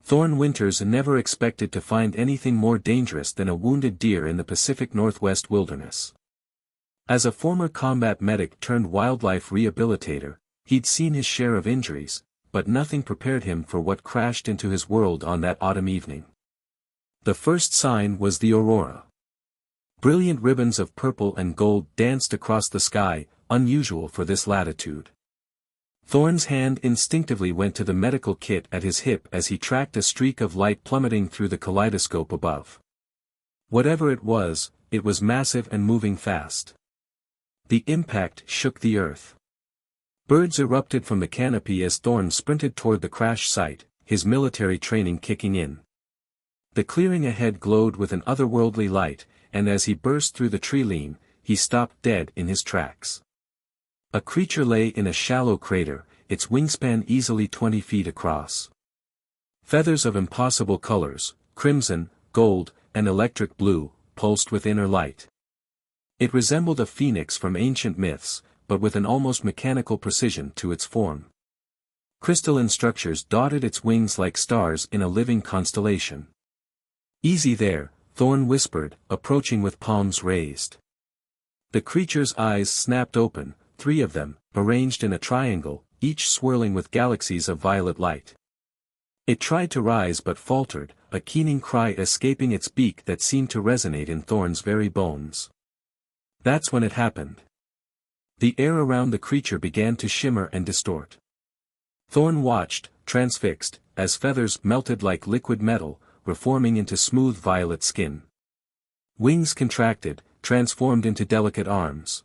Thorn Winters never expected to find anything more dangerous than a wounded deer in the Pacific Northwest wilderness. As a former combat medic turned wildlife rehabilitator, he'd seen his share of injuries, but nothing prepared him for what crashed into his world on that autumn evening. The first sign was the aurora. Brilliant ribbons of purple and gold danced across the sky, unusual for this latitude. Thorn's hand instinctively went to the medical kit at his hip as he tracked a streak of light plummeting through the kaleidoscope above. Whatever it was massive and moving fast. The impact shook the earth. Birds erupted from the canopy as Thorn sprinted toward the crash site, his military training kicking in. The clearing ahead glowed with an otherworldly light, and as he burst through the tree-line, he stopped dead in his tracks. A creature lay in a shallow crater, its wingspan easily 20 feet across. Feathers of impossible colors, crimson, gold, and electric blue, pulsed with inner light. It resembled a phoenix from ancient myths, but with an almost mechanical precision to its form. Crystalline structures dotted its wings like stars in a living constellation. "Easy there," Thorn whispered, approaching with palms raised. The creature's eyes snapped open, 3 of them, arranged in a triangle, each swirling with galaxies of violet light. It tried to rise but faltered, a keening cry escaping its beak that seemed to resonate in Thorn's very bones. That's when it happened. The air around the creature began to shimmer and distort. Thorn watched, transfixed, as feathers melted like liquid metal, reforming into smooth violet skin. Wings contracted, transformed into delicate arms.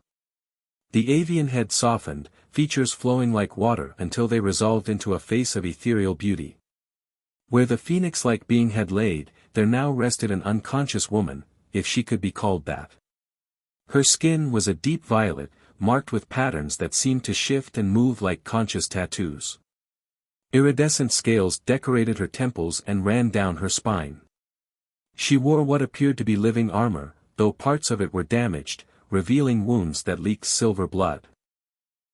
The avian head softened, features flowing like water until they resolved into a face of ethereal beauty. Where the phoenix-like being had laid, there now rested an unconscious woman, if she could be called that. Her skin was a deep violet, marked with patterns that seemed to shift and move like conscious tattoos. Iridescent scales decorated her temples and ran down her spine. She wore what appeared to be living armor, though parts of it were damaged, revealing wounds that leaked silver blood.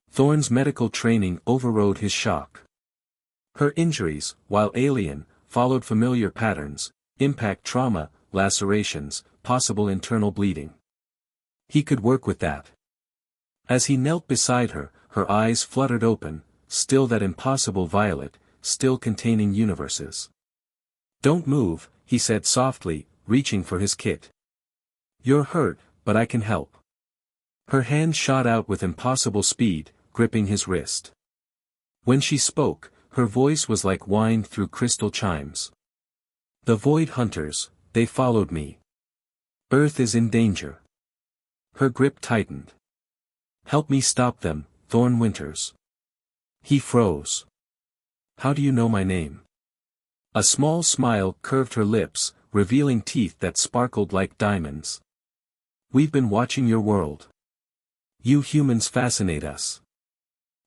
Thorn's medical training overrode his shock. Her injuries, while alien, followed familiar patterns: impact trauma, lacerations, possible internal bleeding. He could work with that. As he knelt beside her, her eyes fluttered open, still that impossible violet, still containing universes. "Don't move," he said softly, reaching for his kit. "You're hurt, but I can help." Her hand shot out with impossible speed, gripping his wrist. When she spoke, her voice was like wind through crystal chimes. "The Void Hunters, they followed me. Earth is in danger." Her grip tightened. "Help me stop them, Thorn Winters." He froze. "How do you know my name?" A small smile curved her lips, revealing teeth that sparkled like diamonds. "We've been watching your world. You humans fascinate us.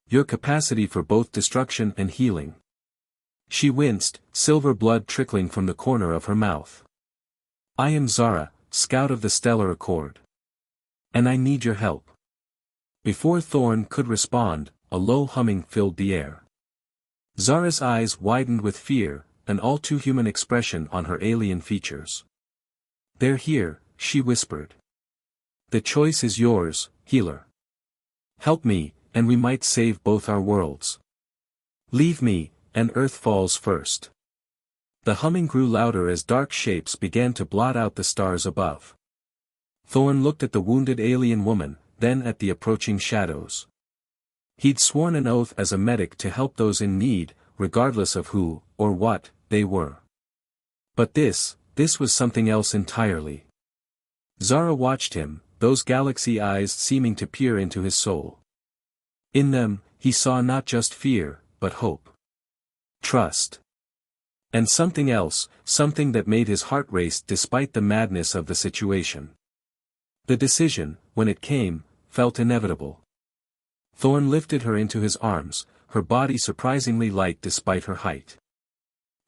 Your capacity for both destruction and healing." She winced, silver blood trickling from the corner of her mouth. "I am Zara, scout of the Stellar Accord. And I need your help." Before Thorn could respond, a low humming filled the air. Zara's eyes widened with fear, an all-too-human expression on her alien features. "They're here," she whispered. "The choice is yours, healer. Help me, and we might save both our worlds. Leave me, and Earth falls first." The humming grew louder as dark shapes began to blot out the stars above. Thorn looked at the wounded alien woman, then at the approaching shadows. He'd sworn an oath as a medic to help those in need, regardless of who, or what, they were. But this was something else entirely. Zara watched him, those galaxy eyes seeming to peer into his soul. In them, he saw not just fear, but hope. Trust. And something else, something that made his heart race despite the madness of the situation. The decision, when it came, felt inevitable. Thorn lifted her into his arms, her body surprisingly light despite her height.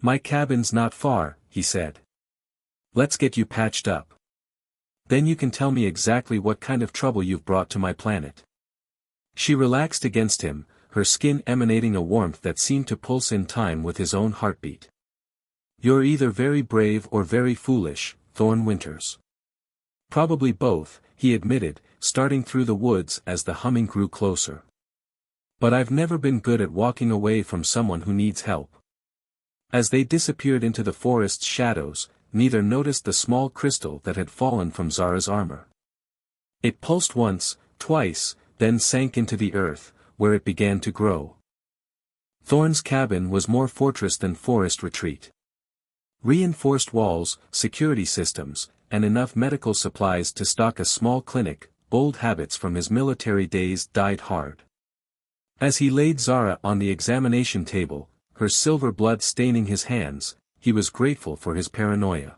"My cabin's not far," he said. "Let's get you patched up. Then you can tell me exactly what kind of trouble you've brought to my planet." She relaxed against him, her skin emanating a warmth that seemed to pulse in time with his own heartbeat. You're either very brave or very foolish, Thorn Winters. Probably both, he admitted, starting through the woods as the humming grew closer. But I've never been good at walking away from someone who needs help. As they disappeared into the forest's shadows, neither noticed the small crystal that had fallen from Zara's armor. It pulsed once, twice, then sank into the earth, where it began to grow. Thorn's cabin was more fortress than forest retreat. Reinforced walls, security systems, and enough medical supplies to stock a small clinic. Old habits from his military days died hard. As he laid Zara on the examination table, her silver blood staining his hands, he was grateful for his paranoia.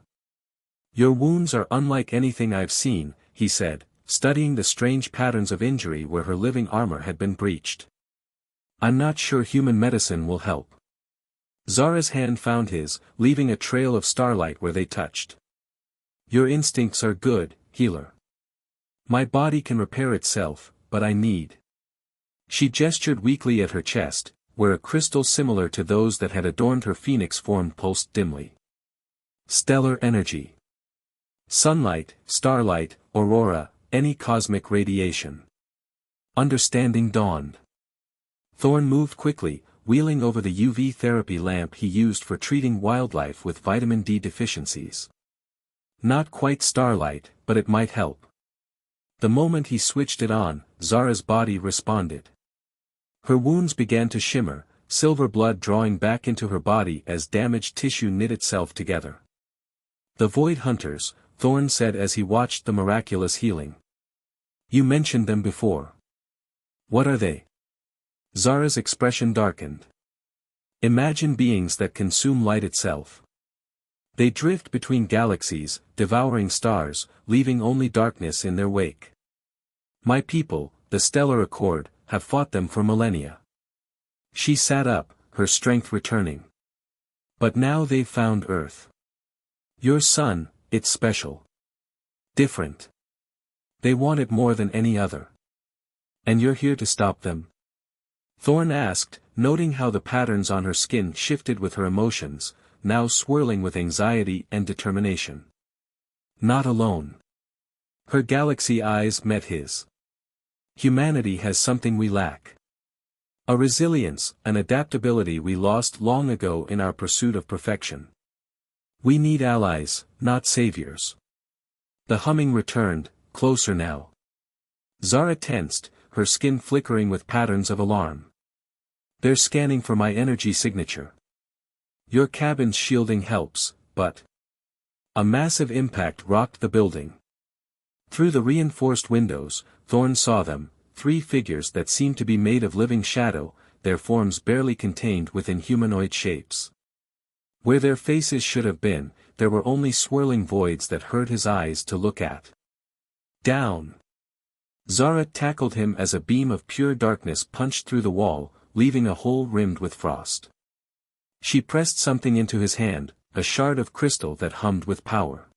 Your wounds are unlike anything I've seen, he said, studying the strange patterns of injury where her living armor had been breached. I'm not sure human medicine will help. Zara's hand found his, leaving a trail of starlight where they touched. Your instincts are good, healer. My body can repair itself, but I need. She gestured weakly at her chest, where a crystal similar to those that had adorned her phoenix form pulsed dimly. Stellar energy. Sunlight, starlight, aurora, any cosmic radiation. Understanding dawned. Thorn moved quickly, wheeling over the UV therapy lamp he used for treating wildlife with vitamin D deficiencies. Not quite starlight, but it might help. The moment he switched it on, Zara's body responded. Her wounds began to shimmer, silver blood drawing back into her body as damaged tissue knit itself together. The Void Hunters, Thorn said as he watched the miraculous healing. You mentioned them before. What are they? Zara's expression darkened. Imagine beings that consume light itself. They drift between galaxies, devouring stars, leaving only darkness in their wake. My people, the Stellar Accord, have fought them for millennia. She sat up, her strength returning. But now they've found Earth. Your son, it's special. Different. They want it more than any other. And you're here to stop them? Thorn asked, noting how the patterns on her skin shifted with her emotions, now swirling with anxiety and determination. Not alone. Her galaxy eyes met his. Humanity has something we lack. A resilience, an adaptability we lost long ago in our pursuit of perfection. We need allies, not saviors. The humming returned, closer now. Zara tensed, her skin flickering with patterns of alarm. They're scanning for my energy signature. Your cabin's shielding helps, but... A massive impact rocked the building. Through the reinforced windows, Thorn saw them, three figures that seemed to be made of living shadow, their forms barely contained within humanoid shapes. Where their faces should have been, there were only swirling voids that hurt his eyes to look at. Down! Zara tackled him as a beam of pure darkness punched through the wall, leaving a hole rimmed with frost. She pressed something into his hand, a shard of crystal that hummed with power.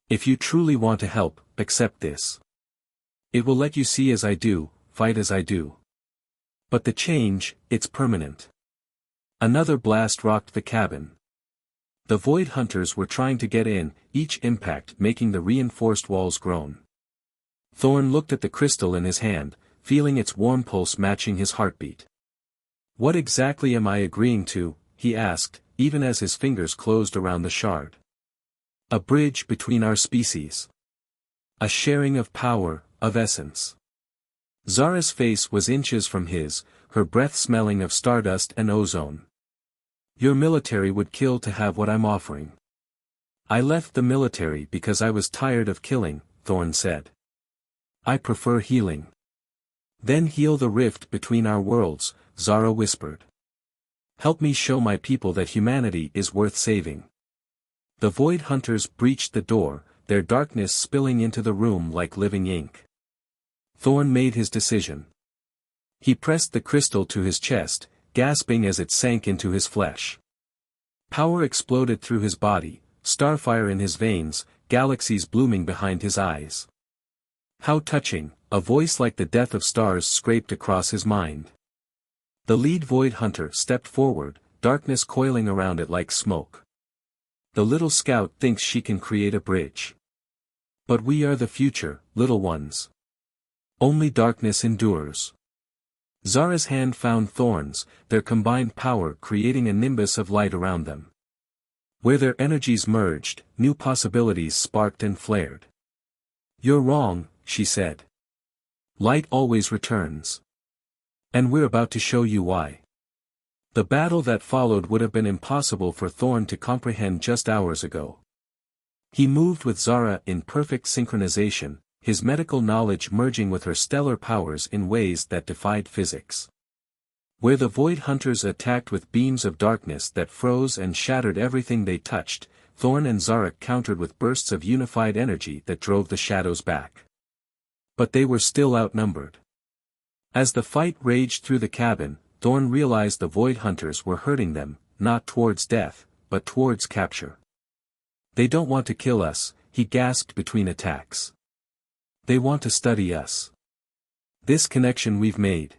If you truly want to help, accept this. It will let you see as I do, fight as I do. But the change, it's permanent. Another blast rocked the cabin. The Void Hunters were trying to get in, each impact making the reinforced walls groan. Thorn looked at the crystal in his hand, feeling its warm pulse matching his heartbeat. What exactly am I agreeing to? He asked, even as his fingers closed around the shard. A bridge between our species. A sharing of power, of essence. Zara's face was inches from his, her breath smelling of stardust and ozone. Your military would kill to have what I'm offering. I left the military because I was tired of killing, Thorn said. I prefer healing. Then heal the rift between our worlds, Zara whispered. Help me show my people that humanity is worth saving. The Void Hunters breached the door, their darkness spilling into the room like living ink. Thorn made his decision. He pressed the crystal to his chest, gasping as it sank into his flesh. Power exploded through his body, starfire in his veins, galaxies blooming behind his eyes. How touching, a voice like the death of stars scraped across his mind. The lead Void Hunter stepped forward, darkness coiling around it like smoke. The little scout thinks she can create a bridge. But we are the future, little ones. Only darkness endures. Zara's hand found thorns, their combined power creating a nimbus of light around them. Where their energies merged, new possibilities sparked and flared. "You're wrong," she said. "Light always returns. And we're about to show you why." The battle that followed would have been impossible for Thorn to comprehend just hours ago. He moved with Zara in perfect synchronization, his medical knowledge merging with her stellar powers in ways that defied physics. Where the Void Hunters attacked with beams of darkness that froze and shattered everything they touched, Thorn and Zara countered with bursts of unified energy that drove the shadows back. But they were still outnumbered. As the fight raged through the cabin, Thorn realized the Void Hunters were hurting them, not towards death, but towards capture. "They don't want to kill us," he gasped between attacks. "They want to study us. This connection we've made.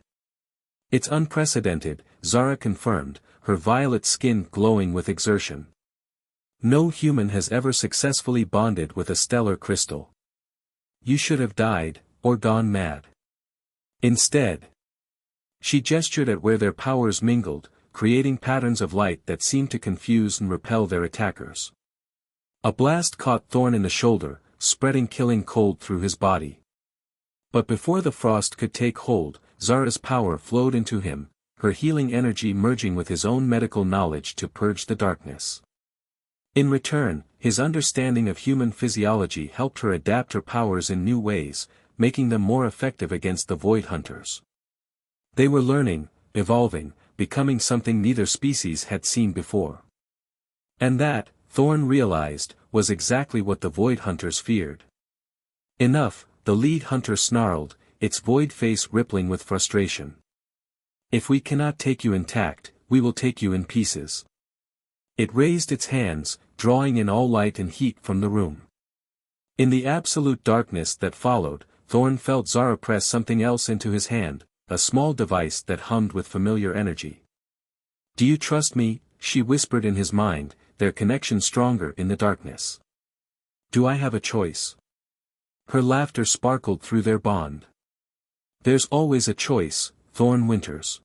It's unprecedented," Zara confirmed, her violet skin glowing with exertion. "No human has ever successfully bonded with a stellar crystal. You should have died, or gone mad. Instead." She gestured at where their powers mingled, creating patterns of light that seemed to confuse and repel their attackers. A blast caught Thorn in the shoulder, spreading killing cold through his body. But before the frost could take hold, Zara's power flowed into him, her healing energy merging with his own medical knowledge to purge the darkness. In return, his understanding of human physiology helped her adapt her powers in new ways, making them more effective against the Void Hunters. They were learning, evolving, becoming something neither species had seen before. And that, Thorn realized, was exactly what the Void Hunters feared. "Enough," the lead hunter snarled, its void face rippling with frustration. "If we cannot take you intact, we will take you in pieces." It raised its hands, drawing in all light and heat from the room. In the absolute darkness that followed, Thorn felt Zara press something else into his hand, a small device that hummed with familiar energy. "Do you trust me?" she whispered in his mind, their connection stronger in the darkness. "Do I have a choice?" Her laughter sparkled through their bond. "There's always a choice, Thorn Winters.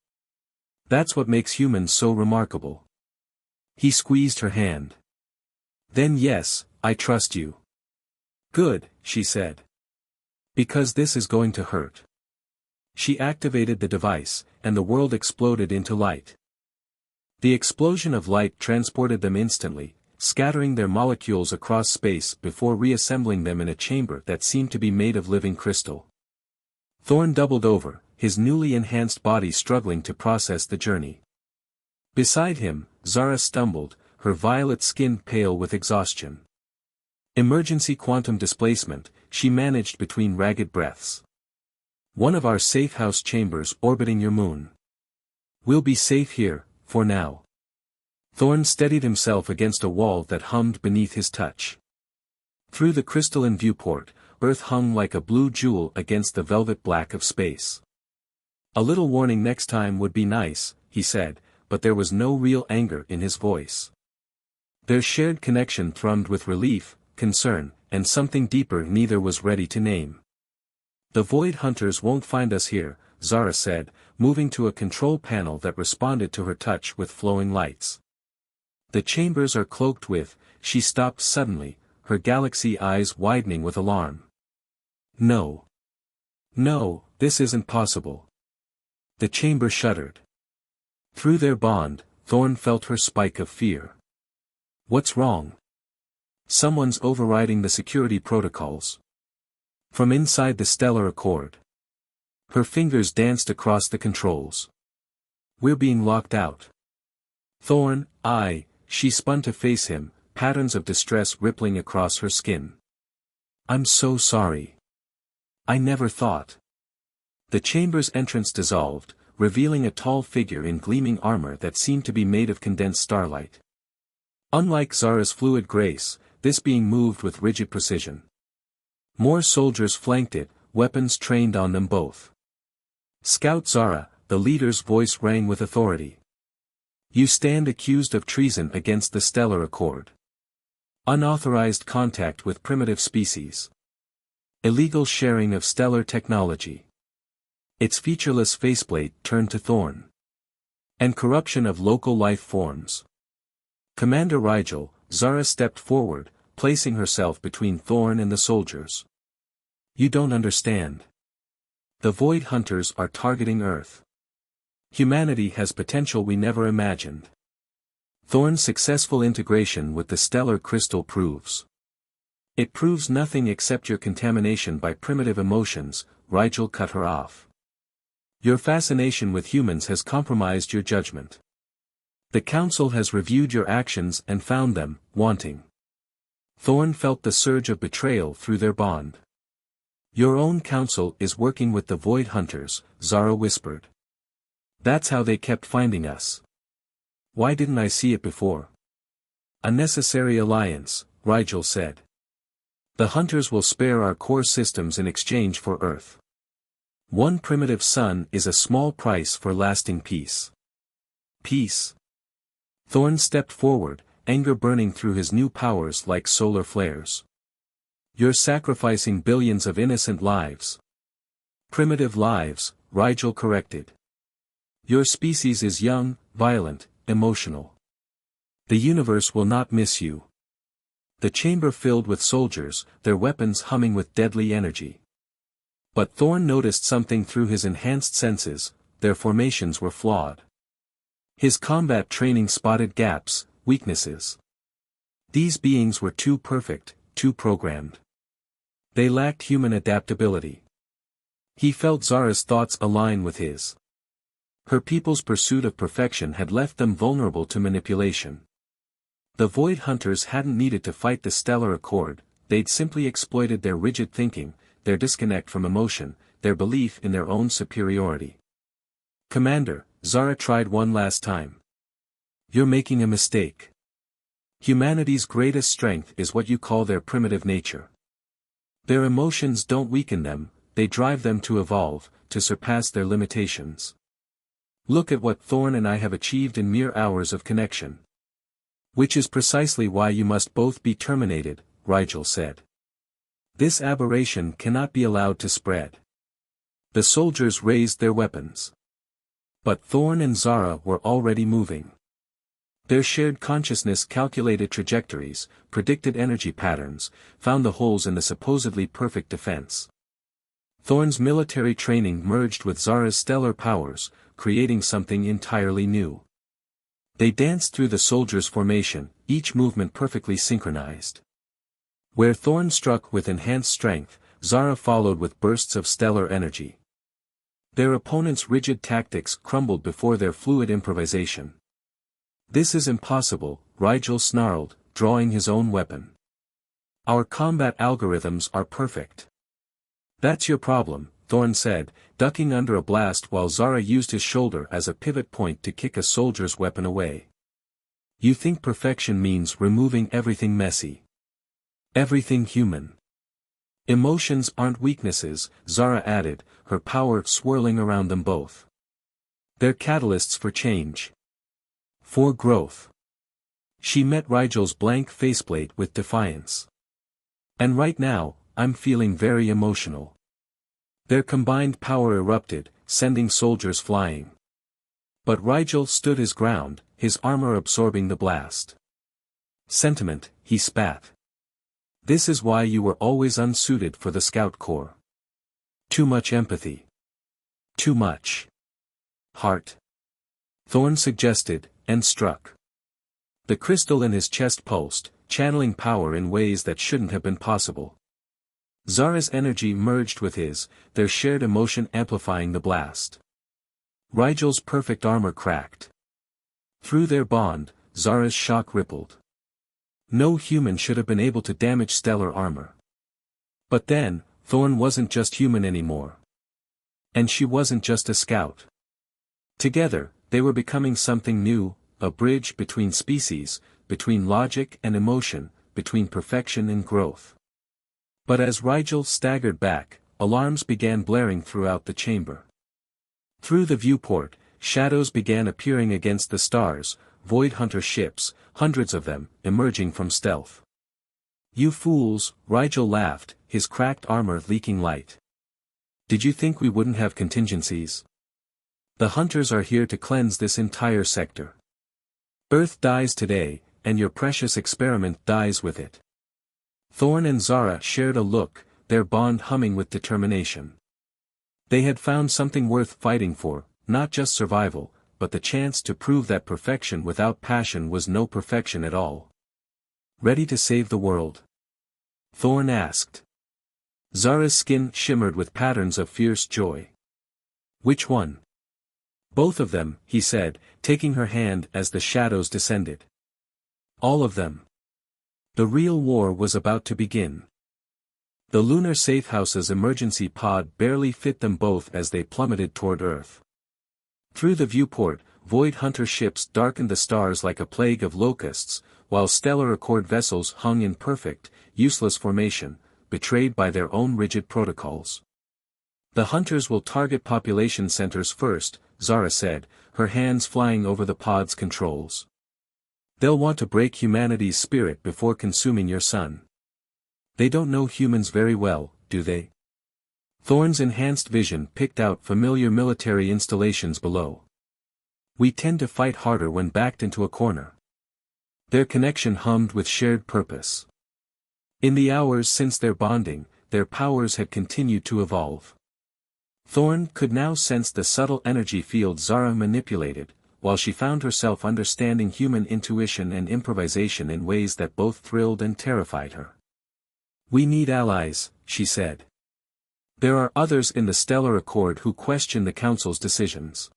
That's what makes humans so remarkable." He squeezed her hand. "Then yes, I trust you." "Good," she said. "Because this is going to hurt." She activated the device, and the world exploded into light. The explosion of light transported them instantly, scattering their molecules across space before reassembling them in a chamber that seemed to be made of living crystal. Thorn doubled over, his newly enhanced body struggling to process the journey. Beside him, Zara stumbled, her violet skin pale with exhaustion. "Emergency quantum displacement," she managed between ragged breaths. "One of our safe house chambers orbiting your moon. We'll be safe here, for now." Thorn steadied himself against a wall that hummed beneath his touch. Through the crystalline viewport, Earth hung like a blue jewel against the velvet black of space. "A little warning next time would be nice," he said, but there was no real anger in his voice. Their shared connection thrummed with relief, concern, and something deeper neither was ready to name. "The Void Hunters won't find us here," Zara said, moving to a control panel that responded to her touch with flowing lights. "The chambers are cloaked with," she stopped suddenly, her galaxy eyes widening with alarm. "No. No, this isn't possible." The chamber shuddered. Through their bond, Thorn felt her spike of fear. "What's wrong?" "Someone's overriding the security protocols." From inside the stellar accord. Her fingers danced across the controls. "We're being locked out." "Thorn, she spun to face him, patterns of distress rippling across her skin. "I'm so sorry. I never thought." The chamber's entrance dissolved, revealing a tall figure in gleaming armor that seemed to be made of condensed starlight. Unlike Zara's fluid grace, this being moved with rigid precision. More soldiers flanked it, weapons trained on them both. "Scout Zara," the leader's voice rang with authority. "You stand accused of treason against the Stellar Accord. Unauthorized contact with primitive species. Illegal sharing of stellar technology. Its featureless faceplate turned to thorn. And corruption of local life forms. Commander Rigel, Zara stepped forward, placing herself between Thorn and the soldiers. You don't understand. The Void Hunters are targeting Earth. Humanity has potential we never imagined. Thorn's successful integration with the stellar crystal proves. It proves nothing except your contamination by primitive emotions. Rigel cut her off. Your fascination with humans has compromised your judgment. The Council has reviewed your actions and found them wanting. Thorn felt the surge of betrayal through their bond. Your own Council is working with the Void Hunters, Zara whispered. That's how they kept finding us. Why didn't I see it before? A necessary alliance, Rigel said. The Hunters will spare our core systems in exchange for Earth. One primitive sun is a small price for lasting peace. Peace. Thorn stepped forward, anger burning through his new powers like solar flares. You're sacrificing billions of innocent lives. Primitive lives, Rigel corrected. Your species is young, violent, emotional. The universe will not miss you. The chamber filled with soldiers, their weapons humming with deadly energy. But Thorn noticed something through his enhanced senses. Their formations were flawed. His combat training spotted gaps, weaknesses. These beings were too perfect, too programmed. They lacked human adaptability. He felt Zara's thoughts align with his. Her people's pursuit of perfection had left them vulnerable to manipulation. The Void Hunters hadn't needed to fight the Stellar Accord, they'd simply exploited their rigid thinking, their disconnect from emotion, their belief in their own superiority. Commander, Zara tried one last time. You're making a mistake. Humanity's greatest strength is what you call their primitive nature. Their emotions don't weaken them, they drive them to evolve, to surpass their limitations. Look at what Thorn and I have achieved in mere hours of connection. Which is precisely why you must both be terminated, Rigel said. This aberration cannot be allowed to spread. The soldiers raised their weapons. But Thorn and Zara were already moving. Their shared consciousness calculated trajectories, predicted energy patterns, found the holes in the supposedly perfect defense. Thorn's military training merged with Zara's stellar powers, creating something entirely new. They danced through the soldiers' formation, each movement perfectly synchronized. Where Thorn struck with enhanced strength, Zara followed with bursts of stellar energy. Their opponents' rigid tactics crumbled before their fluid improvisation. This is impossible, Rigel snarled, drawing his own weapon. Our combat algorithms are perfect. That's your problem, Thorn said, ducking under a blast while Zara used his shoulder as a pivot point to kick a soldier's weapon away. You think perfection means removing everything messy. Everything human. Emotions aren't weaknesses, Zara added, her power swirling around them both. They're catalysts for change. For growth. She met Rigel's blank faceplate with defiance. And right now, I'm feeling very emotional. Their combined power erupted, sending soldiers flying. But Rigel stood his ground, his armor absorbing the blast. Sentiment, he spat. This is why you were always unsuited for the Scout Corps. Too much empathy. Too much heart. Thorn suggested, and struck. The crystal in his chest pulsed, channeling power in ways that shouldn't have been possible. Zara's energy merged with his, their shared emotion amplifying the blast. Rigel's perfect armor cracked. Through their bond, Zara's shock rippled. No human should have been able to damage stellar armor. But then, Thorn wasn't just human anymore. And she wasn't just a scout. Together, they were becoming something new, a bridge between species, between logic and emotion, between perfection and growth. But as Rigel staggered back, alarms began blaring throughout the chamber. Through the viewport, shadows began appearing against the stars, Void Hunter ships, hundreds of them, emerging from stealth. You fools, Rigel laughed, his cracked armor leaking light. Did you think we wouldn't have contingencies? The hunters are here to cleanse this entire sector. Earth dies today, and your precious experiment dies with it. Thorn and Zara shared a look, their bond humming with determination. They had found something worth fighting for, not just survival, but the chance to prove that perfection without passion was no perfection at all. Ready to save the world? Thorn asked. Zara's skin shimmered with patterns of fierce joy. Which one? Both of them, he said, taking her hand as the shadows descended. All of them. The real war was about to begin. The lunar safehouse's emergency pod barely fit them both as they plummeted toward Earth. Through the viewport, Void Hunter ships darkened the stars like a plague of locusts, while Stellar Accord vessels hung in perfect, useless formation, betrayed by their own rigid protocols. The hunters will target population centers first, Zara said, her hands flying over the pod's controls. They'll want to break humanity's spirit before consuming your sun. They don't know humans very well, do they? Thorn's enhanced vision picked out familiar military installations below. We tend to fight harder when backed into a corner. Their connection hummed with shared purpose. In the hours since their bonding, their powers had continued to evolve. Thorn could now sense the subtle energy field Zara manipulated, while she found herself understanding human intuition and improvisation in ways that both thrilled and terrified her. We need allies, she said. There are others in the Stellar Accord who question the Council's decisions.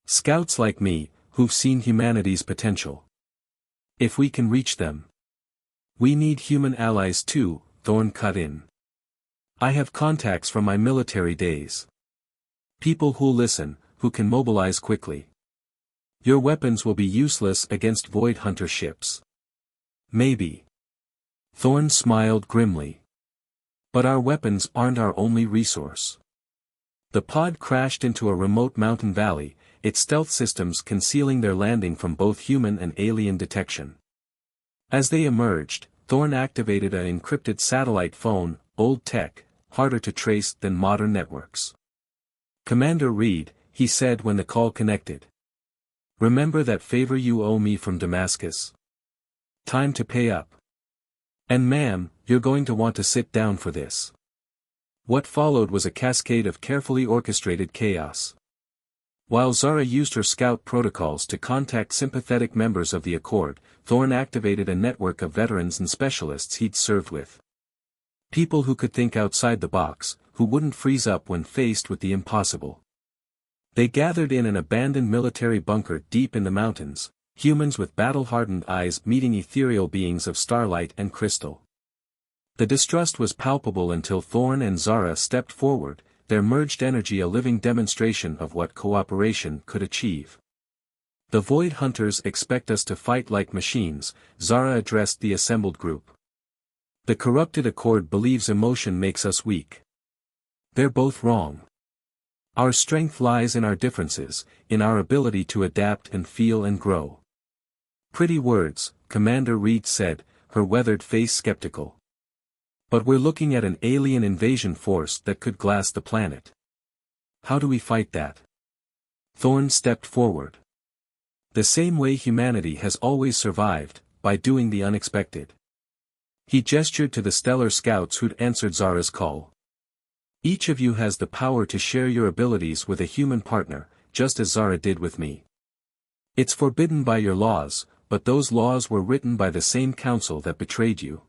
Scouts like me, who've seen humanity's potential. If we can reach them. We need human allies too, Thorn cut in. I have contacts from my military days. People who'll listen, who can mobilize quickly. Your weapons will be useless against Void Hunter ships. Maybe. Thorn smiled grimly. But our weapons aren't our only resource. The pod crashed into a remote mountain valley, its stealth systems concealing their landing from both human and alien detection. As they emerged, Thorn activated an encrypted satellite phone, old tech, harder to trace than modern networks. Commander Reed, he said when the call connected. Remember that favor you owe me from Damascus? Time to pay up. And ma'am, you're going to want to sit down for this. What followed was a cascade of carefully orchestrated chaos. While Zara used her scout protocols to contact sympathetic members of the Accord, Thorn activated a network of veterans and specialists he'd served with. People who could think outside the box, who wouldn't freeze up when faced with the impossible. They gathered in an abandoned military bunker deep in the mountains, humans with battle-hardened eyes meeting ethereal beings of starlight and crystal. The distrust was palpable until Thorn and Zara stepped forward, their merged energy a living demonstration of what cooperation could achieve. The Void Hunters expect us to fight like machines, Zara addressed the assembled group. The corrupted Accord believes emotion makes us weak. They're both wrong. Our strength lies in our differences, in our ability to adapt and feel and grow. Pretty words, Commander Reed said, her weathered face skeptical. But we're looking at an alien invasion force that could glass the planet. How do we fight that? Thorn stepped forward. The same way humanity has always survived, by doing the unexpected. He gestured to the stellar scouts who'd answered Zara's call. Each of you has the power to share your abilities with a human partner, just as Zara did with me. It's forbidden by your laws, but those laws were written by the same council that betrayed you.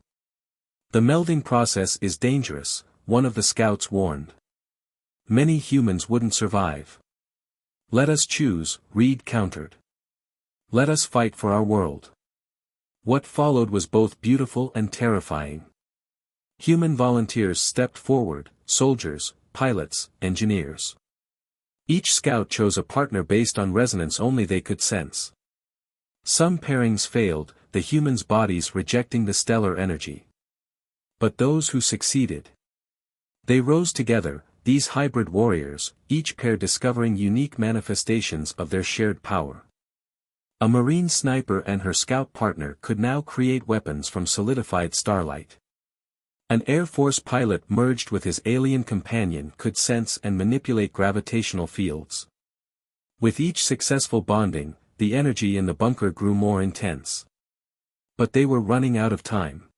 The melding process is dangerous, one of the scouts warned. Many humans wouldn't survive. Let us choose, Reed countered. Let us fight for our world. What followed was both beautiful and terrifying. Human volunteers stepped forward, soldiers, pilots, engineers. Each scout chose a partner based on resonance only they could sense. Some pairings failed, the humans' bodies rejecting the stellar energy. But those who succeeded. They rose together, these hybrid warriors, each pair discovering unique manifestations of their shared power. A Marine sniper and her scout partner could now create weapons from solidified starlight. An Air Force pilot merged with his alien companion could sense and manipulate gravitational fields. With each successful bonding, the energy in the bunker grew more intense. But they were running out of time.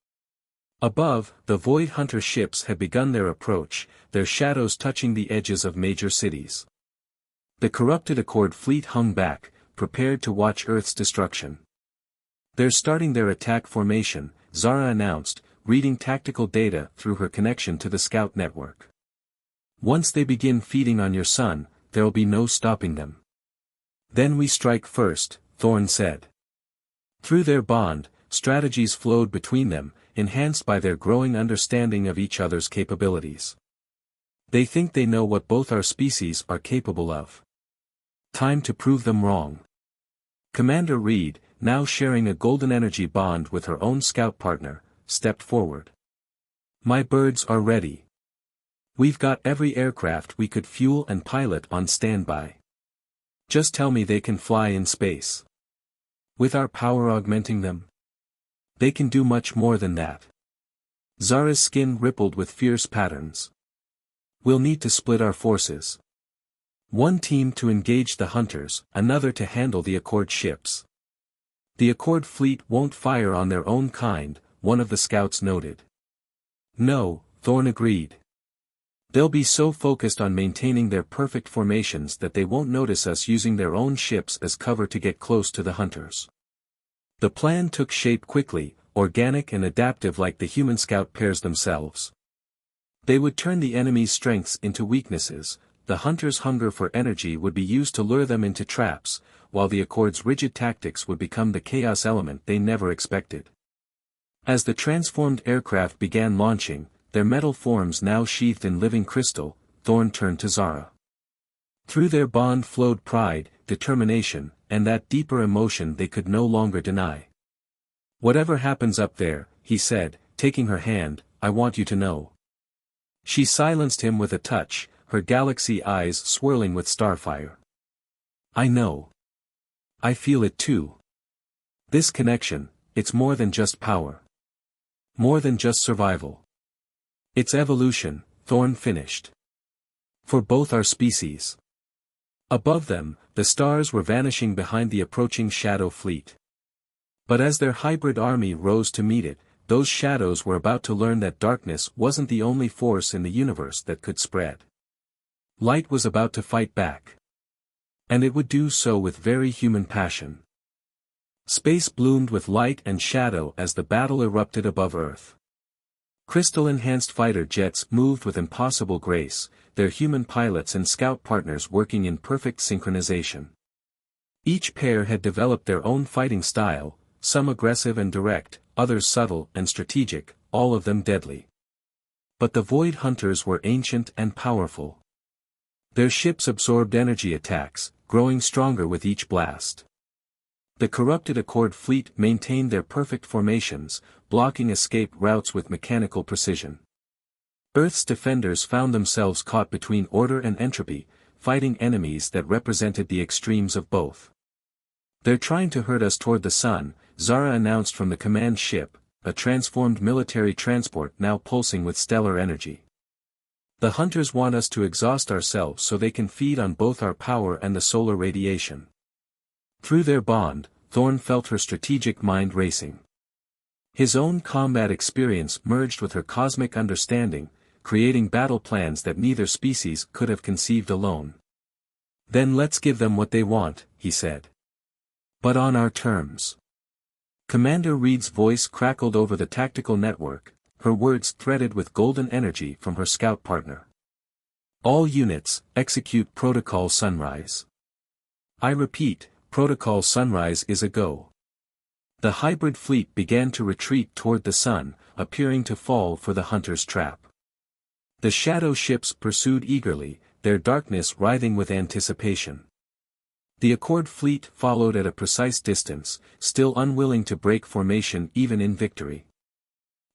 Above, the Void Hunter ships had begun their approach, their shadows touching the edges of major cities. The corrupted Accord fleet hung back, prepared to watch Earth's destruction. "They're starting their attack formation," Zara announced, reading tactical data through her connection to the Scout network. "Once they begin feeding on your sun, there'll be no stopping them." "Then we strike first," Thorne said. Through their bond, strategies flowed between them, enhanced by their growing understanding of each other's capabilities. "They think they know what both our species are capable of. Time to prove them wrong." Commander Reed, now sharing a golden energy bond with her own scout partner, stepped forward. "My birds are ready. We've got every aircraft we could fuel and pilot on standby. Just tell me they can fly in space. With our power augmenting them? They can do much more than that." Zara's skin rippled with fierce patterns. "We'll need to split our forces. One team to engage the Hunters, another to handle the Accord ships." "The Accord fleet won't fire on their own kind," one of the scouts noted. "No," Thorne agreed. "They'll be so focused on maintaining their perfect formations that they won't notice us using their own ships as cover to get close to the Hunters." The plan took shape quickly, organic and adaptive like the human scout pairs themselves. They would turn the enemy's strengths into weaknesses, the Hunters' hunger for energy would be used to lure them into traps, while the Accord's rigid tactics would become the chaos element they never expected. As the transformed aircraft began launching, their metal forms now sheathed in living crystal, Thorne turned to Zara. Through their bond flowed pride, determination, and that deeper emotion they could no longer deny. "Whatever happens up there," he said, taking her hand, "I want you to know." She silenced him with a touch, her galaxy eyes swirling with starfire. "I know. I feel it too. This connection, it's more than just power. More than just survival. It's evolution," Thorne finished. "For both our species." Above them, the stars were vanishing behind the approaching shadow fleet. But as their hybrid army rose to meet it, those shadows were about to learn that darkness wasn't the only force in the universe that could spread. Light was about to fight back. And it would do so with very human passion. Space bloomed with light and shadow as the battle erupted above Earth. Crystal-enhanced fighter jets moved with impossible grace, their human pilots and scout partners working in perfect synchronization. Each pair had developed their own fighting style, some aggressive and direct, others subtle and strategic, all of them deadly. But the Void Hunters were ancient and powerful. Their ships absorbed energy attacks, growing stronger with each blast. The corrupted Accord fleet maintained their perfect formations, blocking escape routes with mechanical precision. Earth's defenders found themselves caught between order and entropy, fighting enemies that represented the extremes of both. "They're trying to herd us toward the sun," Zara announced from the command ship, a transformed military transport now pulsing with stellar energy. "The Hunters want us to exhaust ourselves so they can feed on both our power and the solar radiation." Through their bond, Thorne felt her strategic mind racing. His own combat experience merged with her cosmic understanding, creating battle plans that neither species could have conceived alone. "Then let's give them what they want," he said. "But on our terms." Commander Reed's voice crackled over the tactical network, her words threaded with golden energy from her scout partner. "All units, execute Protocol Sunrise. I repeat, Protocol Sunrise is a go." The hybrid fleet began to retreat toward the sun, appearing to fall for the Hunter's trap. The shadow ships pursued eagerly, their darkness writhing with anticipation. The Accord fleet followed at a precise distance, still unwilling to break formation even in victory.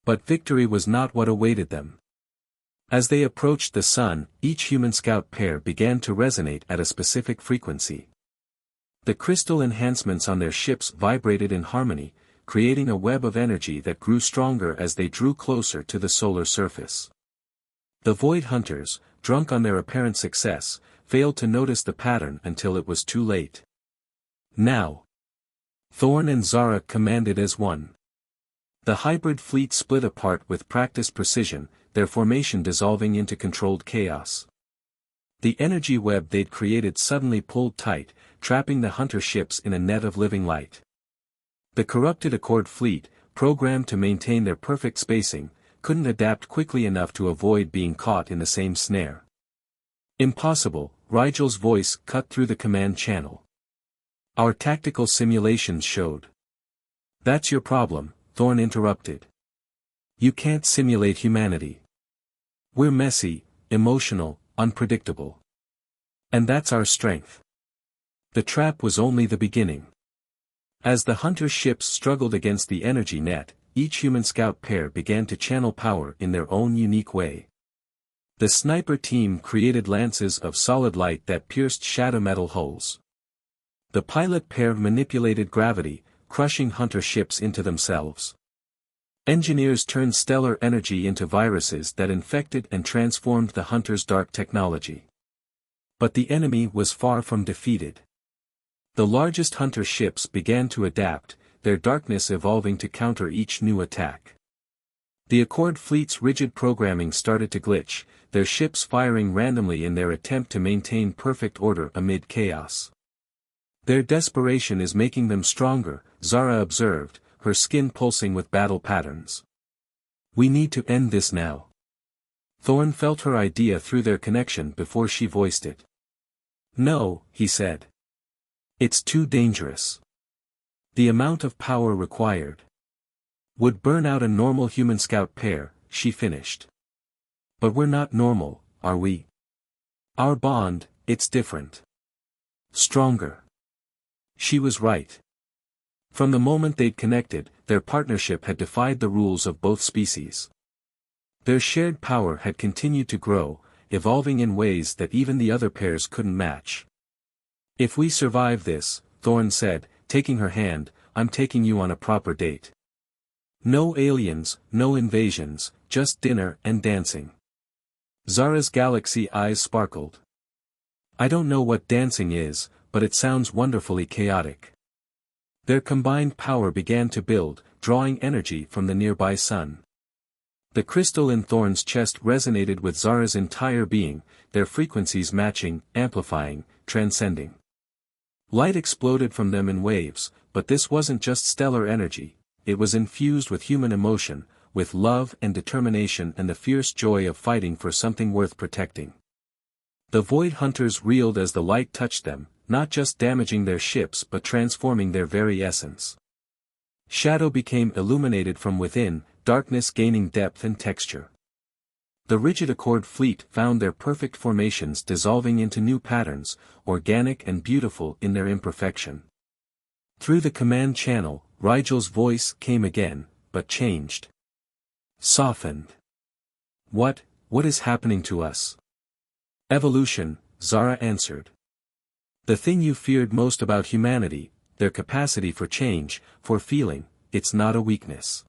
But victory was not what awaited them. As they approached the sun, each human scout pair began to resonate at a specific frequency. The crystal enhancements on their ships vibrated in harmony, creating a web of energy that grew stronger as they drew closer to the solar surface. The Void Hunters, drunk on their apparent success, failed to notice the pattern until it was too late. Now, Thorn and Zara commanded as one. The hybrid fleet split apart with practiced precision, their formation dissolving into controlled chaos. The energy web they'd created suddenly pulled tight, trapping the hunter ships in a net of living light. The corrupted Accord fleet, programmed to maintain their perfect spacing, couldn't adapt quickly enough to avoid being caught in the same snare. Impossible, Rigel's voice cut through the command channel. Our tactical simulations showed. That's your problem, Thorn interrupted. You can't simulate humanity. We're messy, emotional, unpredictable. And that's our strength. The trap was only the beginning. As the hunter ships struggled against the energy net, each human scout pair began to channel power in their own unique way. The sniper team created lances of solid light that pierced shadow metal hulls. The pilot pair manipulated gravity, crushing hunter ships into themselves. Engineers turned stellar energy into viruses that infected and transformed the hunters' dark technology. But the enemy was far from defeated. The largest hunter ships began to adapt, their darkness evolving to counter each new attack. The Accord fleet's rigid programming started to glitch, their ships firing randomly in their attempt to maintain perfect order amid chaos. Their desperation is making them stronger, Zara observed, her skin pulsing with battle patterns. We need to end this now. Thorn felt her idea through their connection before she voiced it. No, he said. It's too dangerous. The amount of power required would burn out a normal human scout pair, she finished. But we're not normal, are we? Our bond, it's different. Stronger. She was right. From the moment they'd connected, their partnership had defied the rules of both species. Their shared power had continued to grow, evolving in ways that even the other pairs couldn't match. If we survive this, Thorn said, taking her hand, I'm taking you on a proper date. No aliens, no invasions, just dinner and dancing. Zara's galaxy eyes sparkled. I don't know what dancing is, but it sounds wonderfully chaotic. Their combined power began to build, drawing energy from the nearby sun. The crystal in Thorn's chest resonated with Zara's entire being, their frequencies matching, amplifying, transcending. Light exploded from them in waves, but this wasn't just stellar energy, it was infused with human emotion, with love and determination and the fierce joy of fighting for something worth protecting. The Void Hunters reeled as the light touched them, not just damaging their ships but transforming their very essence. Shadow became illuminated from within, darkness gaining depth and texture. The rigid Accord fleet found their perfect formations dissolving into new patterns, organic and beautiful in their imperfection. Through the command channel, Rigel's voice came again, but changed. Softened. What is happening to us? Evolution, Zara answered. The thing you feared most about humanity, their capacity for change, for feeling, it's not a weakness.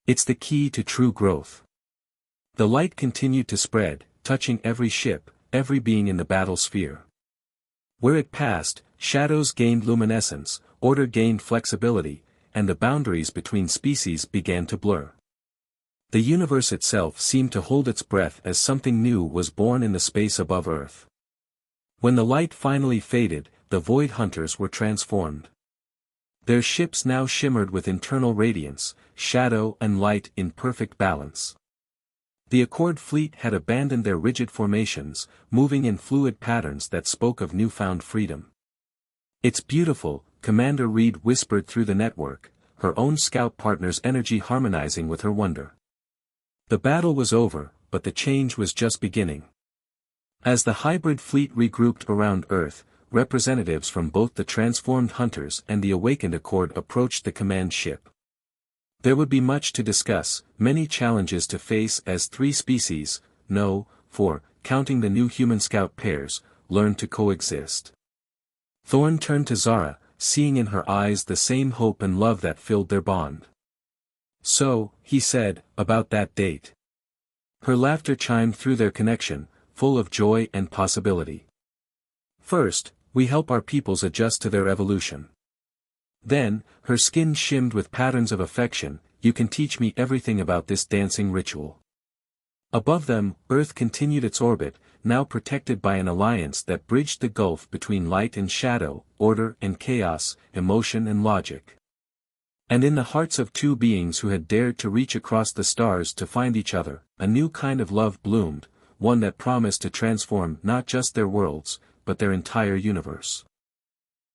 It's the key to true growth. The light continued to spread, touching every ship, every being in the battle sphere. Where it passed, shadows gained luminescence, order gained flexibility, and the boundaries between species began to blur. The universe itself seemed to hold its breath as something new was born in the space above Earth. When the light finally faded, the Void Hunters were transformed. Their ships now shimmered with internal radiance, shadow and light in perfect balance. The Accord fleet had abandoned their rigid formations, moving in fluid patterns that spoke of newfound freedom. It's beautiful, Commander Reed whispered through the network, her own scout partner's energy harmonizing with her wonder. The battle was over, but the change was just beginning. As the hybrid fleet regrouped around Earth, representatives from both the transformed hunters and the awakened Accord approached the command ship. There would be much to discuss, many challenges to face as three species, no, four, counting the new human scout pairs, learned to coexist. Thorn turned to Zara, seeing in her eyes the same hope and love that filled their bond. "So," he said, "about that date." Her laughter chimed through their connection, full of joy and possibility. "First, we help our peoples adjust to their evolution. Then, her skin shimmed with patterns of affection, you can teach me everything about this dancing ritual." Above them, Earth continued its orbit, now protected by an alliance that bridged the gulf between light and shadow, order and chaos, emotion and logic. And in the hearts of two beings who had dared to reach across the stars to find each other, a new kind of love bloomed, one that promised to transform not just their worlds, but their entire universe.